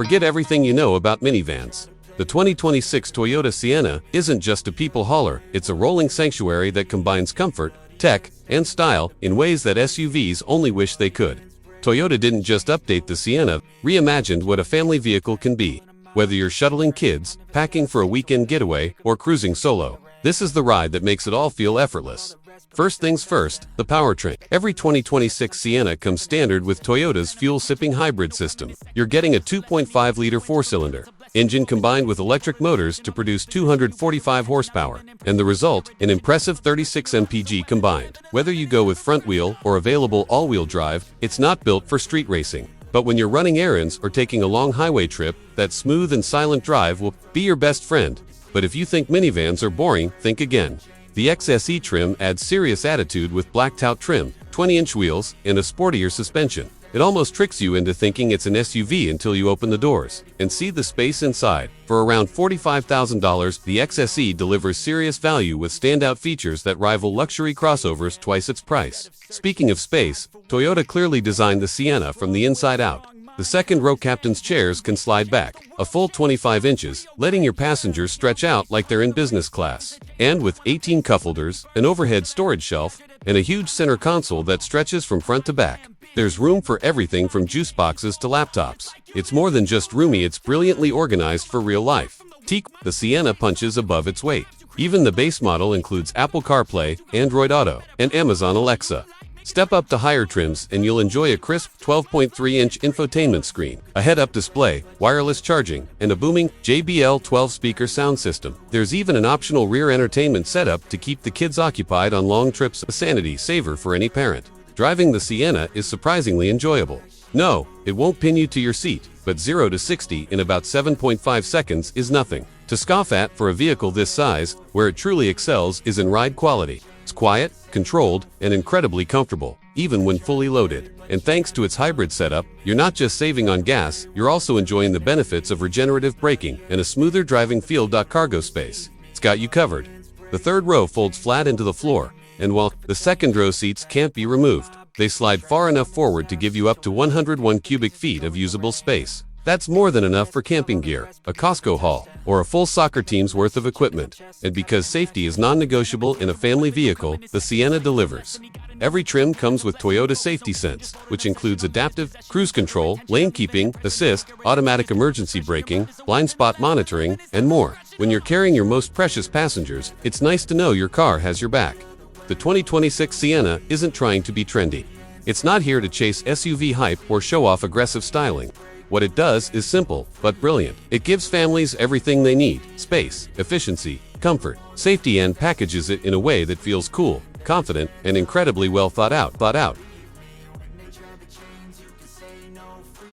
Forget everything you know about minivans. The 2026 Toyota Sienna isn't just a people hauler, it's a rolling sanctuary that combines comfort, tech, and style in ways that SUVs only wish they could. Toyota didn't just update the Sienna, reimagined what a family vehicle can be. Whether you're shuttling kids, packing for a weekend getaway, or cruising solo, this is the ride that makes it all feel effortless. First things first, the powertrain. Every 2026 Sienna comes standard with Toyota's fuel-sipping hybrid system. You're getting a 2.5-liter four-cylinder engine combined with electric motors to produce 245 horsepower, and the result, an impressive 36 MPG combined. Whether you go with front-wheel or available all-wheel drive, it's not built for street racing. But when you're running errands or taking a long highway trip, that smooth and silent drive will be your best friend. But if you think minivans are boring, think again. The XSE trim adds serious attitude with blacked-out trim, 20-inch wheels, and a sportier suspension. It almost tricks you into thinking it's an SUV until you open the doors and see the space inside. For around $45,000, the XSE delivers serious value with standout features that rival luxury crossovers twice its price. Speaking of space, Toyota clearly designed the Sienna from the inside out. The second-row captain's chairs can slide back, a full 25 inches, letting your passengers stretch out like they're in business class. And with 18 cup-holders, an overhead storage shelf, and a huge center console that stretches from front to back, there's room for everything from juice boxes to laptops. It's more than just roomy, it's brilliantly organized for real life. The Sienna punches above its weight. Even the base model includes Apple CarPlay, Android Auto, and Amazon Alexa. Step up to higher trims and you'll enjoy a crisp 12.3-inch infotainment screen, a head-up display, wireless charging, and a booming JBL 12-speaker sound system. There's even an optional rear entertainment setup to keep the kids occupied on long trips, a sanity saver for any parent. Driving the Sienna is surprisingly enjoyable. No, it won't pin you to your seat, but 0 to 60 in about 7.5 seconds is nothing to scoff at for a vehicle this size. Where it truly excels is in ride quality. It's quiet, controlled, and incredibly comfortable, even when fully loaded. And thanks to its hybrid setup, you're not just saving on gas, you're also enjoying the benefits of regenerative braking and a smoother driving feel. Cargo space. It's got you covered. The third row folds flat into the floor, and while the second row seats can't be removed, they slide far enough forward to give you up to 101 cubic feet of usable space. That's more than enough for camping gear, a Costco haul, or a full soccer team's worth of equipment. And because safety is non-negotiable in a family vehicle, the Sienna delivers. Every trim comes with Toyota Safety Sense, which includes adaptive cruise control, lane keeping assist, automatic emergency braking, blind spot monitoring, and more. When you're carrying your most precious passengers, it's nice to know your car has your back. The 2026 Sienna isn't trying to be trendy. It's not here to chase SUV hype or show off aggressive styling. What it does is simple, but brilliant. It gives families everything they need: space, efficiency, comfort, safety, and packages it in a way that feels cool, confident, and incredibly well thought out.